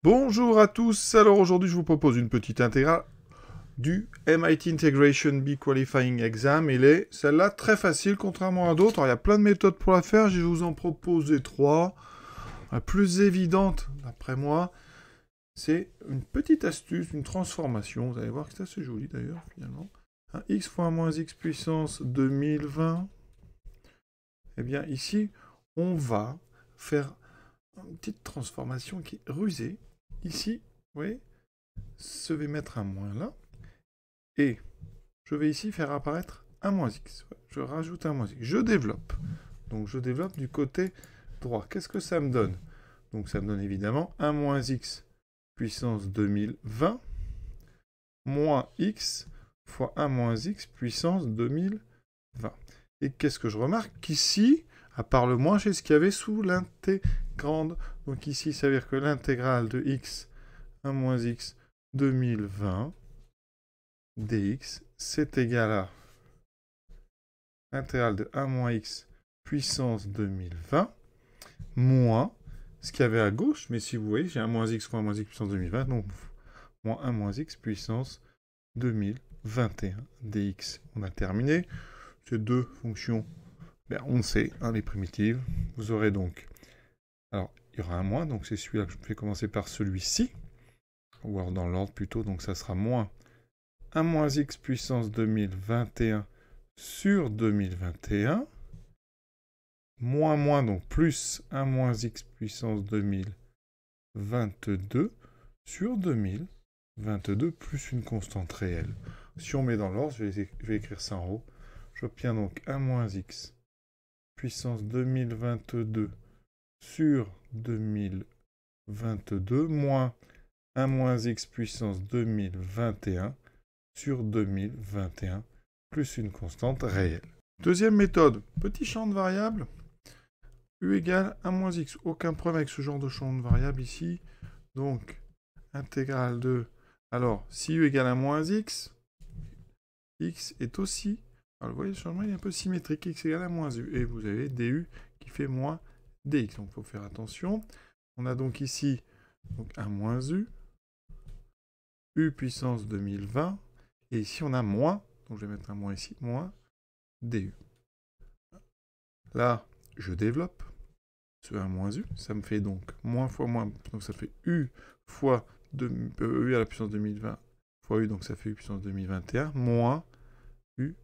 Bonjour à tous, alors aujourd'hui je vous propose une petite intégrale du MIT Integration B Qualifying Exam. Celle-là très facile contrairement à d'autres. Il y a plein de méthodes pour la faire, je vais vous en proposer trois. La plus évidente d'après moi, c'est une petite astuce, une transformation. Vous allez voir que c'est assez joli d'ailleurs finalement. Un x fois moins x puissance 2020. Eh bien ici, on va faire une petite transformation qui est rusée. Ici, vous voyez, je vais mettre un moins là. Et je vais ici faire apparaître un moins x. Je rajoute un moins x. Je développe. Donc je développe du côté droit. Qu'est-ce que ça me donne? Donc ça me donne évidemment un moins x puissance 2020 moins x fois 1 moins x puissance 2020. Et qu'est-ce que je remarque? Qu'ici, à part le moins, j'ai ce qu'il y avait sous l'intégrande. Donc ici, ça veut dire que l'intégrale de x 1 moins x 2020 dx, c'est égal à l'intégrale de 1 moins x puissance 2020 moins ce qu'il y avait à gauche. Mais si vous voyez, j'ai 1 moins x fois 1 moins x puissance 2020, donc moins 1 moins x puissance 2021 dx. On a terminé. Ces deux fonctions, on sait, les primitives. Vous aurez donc... Alors, il y aura un moins, donc c'est celui-là que je vais commencer par celui-ci. Ou alors dans l'ordre plutôt, donc ça sera moins 1 moins x puissance 2021 sur 2021. Moins, donc plus 1 moins x puissance 2022 sur 2022 plus une constante réelle. Si on met dans l'ordre, je vais écrire ça en haut. J'obtiens donc 1 moins x puissance 2022 sur 2022 moins 1 moins x puissance 2021 sur 2021 plus une constante réelle. Deuxième méthode, petit champ de variable, u égale 1 moins x. Aucun problème avec ce genre de champ de variable ici. Donc, intégrale de... Alors, si u égale 1 moins x, x est aussi... Alors, vous voyez, le changement est un peu symétrique. X égale 1 moins u. Et vous avez du qui fait moins dx. Donc, il faut faire attention. On a donc ici donc 1 moins u puissance 2020. Et ici, on a moins. Donc, je vais mettre un moins ici. Moins du. Là, je développe ce 1 moins u. Ça me fait donc moins fois moins. Donc, ça fait u fois u à la puissance 2020 fois u. Donc, ça fait u puissance 2021 moins u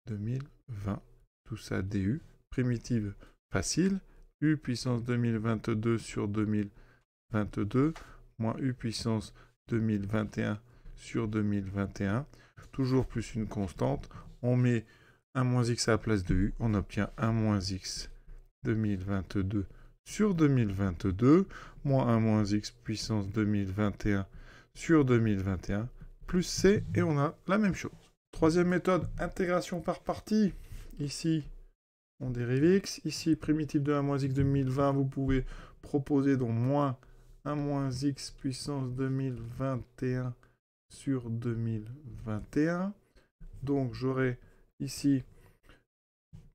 2020. Tout ça du. Primitive facile. U puissance 2022 sur 2022 moins u puissance 2021 sur 2021. Toujours plus une constante. On met 1 moins x à la place de u. On obtient 1 moins x 2022 sur 2022 moins 1 moins x puissance 2021 sur 2021 plus c. Et on a la même chose. Troisième méthode, intégration par partie. Ici, on dérive x. Ici, primitive de 1 moins x 2020, vous pouvez proposer donc moins 1 moins x puissance 2021 sur 2021. Donc, j'aurai ici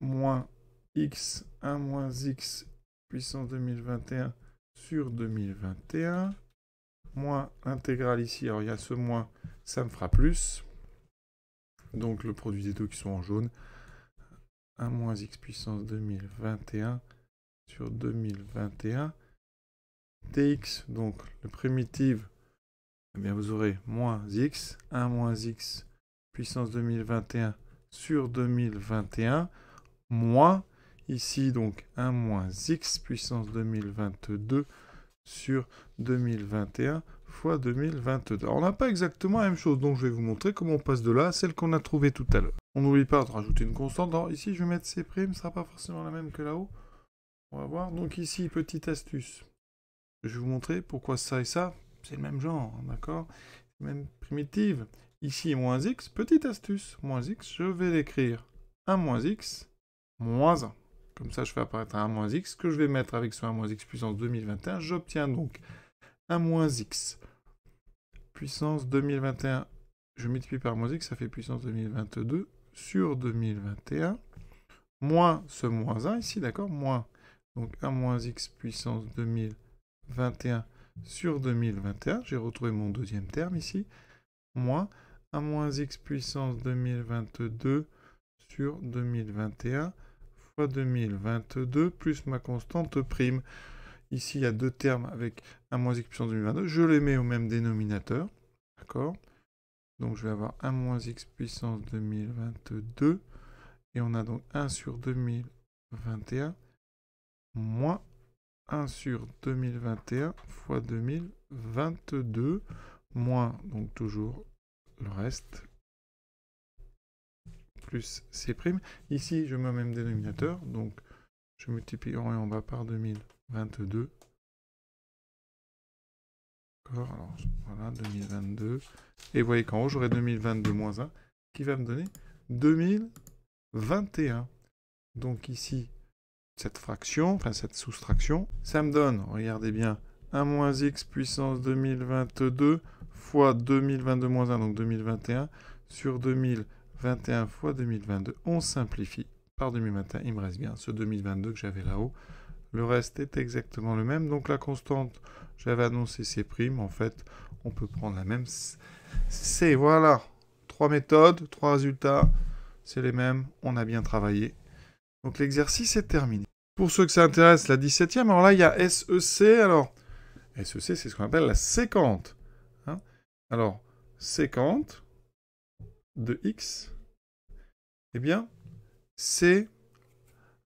moins x 1 moins x puissance 2021 sur 2021. Moins intégrale ici. Alors, il y a ce moins, ça me fera plus. Donc, le produit des deux qui sont en jaune. 1 moins x puissance 2021 sur 2021 dx, donc le primitive, eh bien vous aurez moins x, 1 moins x puissance 2021 sur 2021, moins, ici donc 1 moins x puissance 2022 sur 2021 fois 2022. Alors on n'a pas exactement la même chose, donc je vais vous montrer comment on passe de là à celle qu'on a trouvée tout à l'heure. On n'oublie pas de rajouter une constante. Alors ici, je vais mettre C', ce ne sera pas forcément la même que là-haut. On va voir. Donc ici, petite astuce. Je vais vous montrer pourquoi ça et ça, c'est le même genre, d'accord? Même primitive. Ici, moins x, petite astuce. Moins x, je vais l'écrire 1 moins x, moins 1. Comme ça, je fais apparaître un 1 moins x que je vais mettre avec ce 1 moins x puissance 2021. J'obtiens donc 1 moins x puissance 2021. Je multiplie par moins x, ça fait puissance 2022 sur 2021, moins ce moins 1 ici, d'accord, moins, donc 1 moins x puissance 2021 sur 2021. J'ai retrouvé mon deuxième terme ici. Moins 1 moins x puissance 2022 sur 2021 fois 2022 plus ma constante prime. Ici, il y a deux termes avec 1 moins x puissance 2022. Je les mets au même dénominateur. D'accord? Donc, je vais avoir 1 moins x puissance 2022. Et on a donc 1 sur 2021 moins 1 sur 2021 fois 2022 moins, donc toujours le reste, plus C'. Ici, je mets au même dénominateur, donc je multiplie en haut et en bas par 2022. D'accord, alors voilà, 2022. Et vous voyez qu'en haut, j'aurai 2022 moins 1, qui va me donner 2021. Donc ici, cette fraction, enfin cette soustraction, ça me donne, regardez bien, 1 moins x puissance 2022 fois 2022 moins 1, donc 2021, sur 2021 fois 2022. On simplifie par 2021, il me reste bien ce 2022 que j'avais là-haut. Le reste est exactement le même, donc la constante, j'avais annoncé C', en fait, on peut prendre la même C, voilà. 3 méthodes, 3 résultats, c'est les mêmes, on a bien travaillé. Donc l'exercice est terminé. Pour ceux que ça intéresse, la 17e, alors là, il y a SEC. Alors, SEC, c'est ce qu'on appelle la séquente. Hein, alors, séquente de x, eh bien, c'est...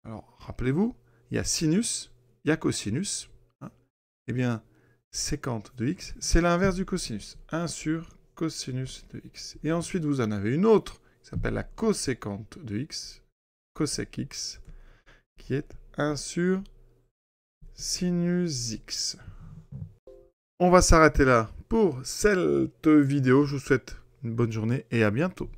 Alors, rappelez-vous, il y a sinus, il y a cosinus. Hein, eh bien, séquente de x, c'est l'inverse du cosinus. 1 sur cosinus de x. Et ensuite, vous en avez une autre, qui s'appelle la coséquente de x, cosec x, qui est 1 sur sinus x. On va s'arrêter là pour cette vidéo. Je vous souhaite une bonne journée et à bientôt.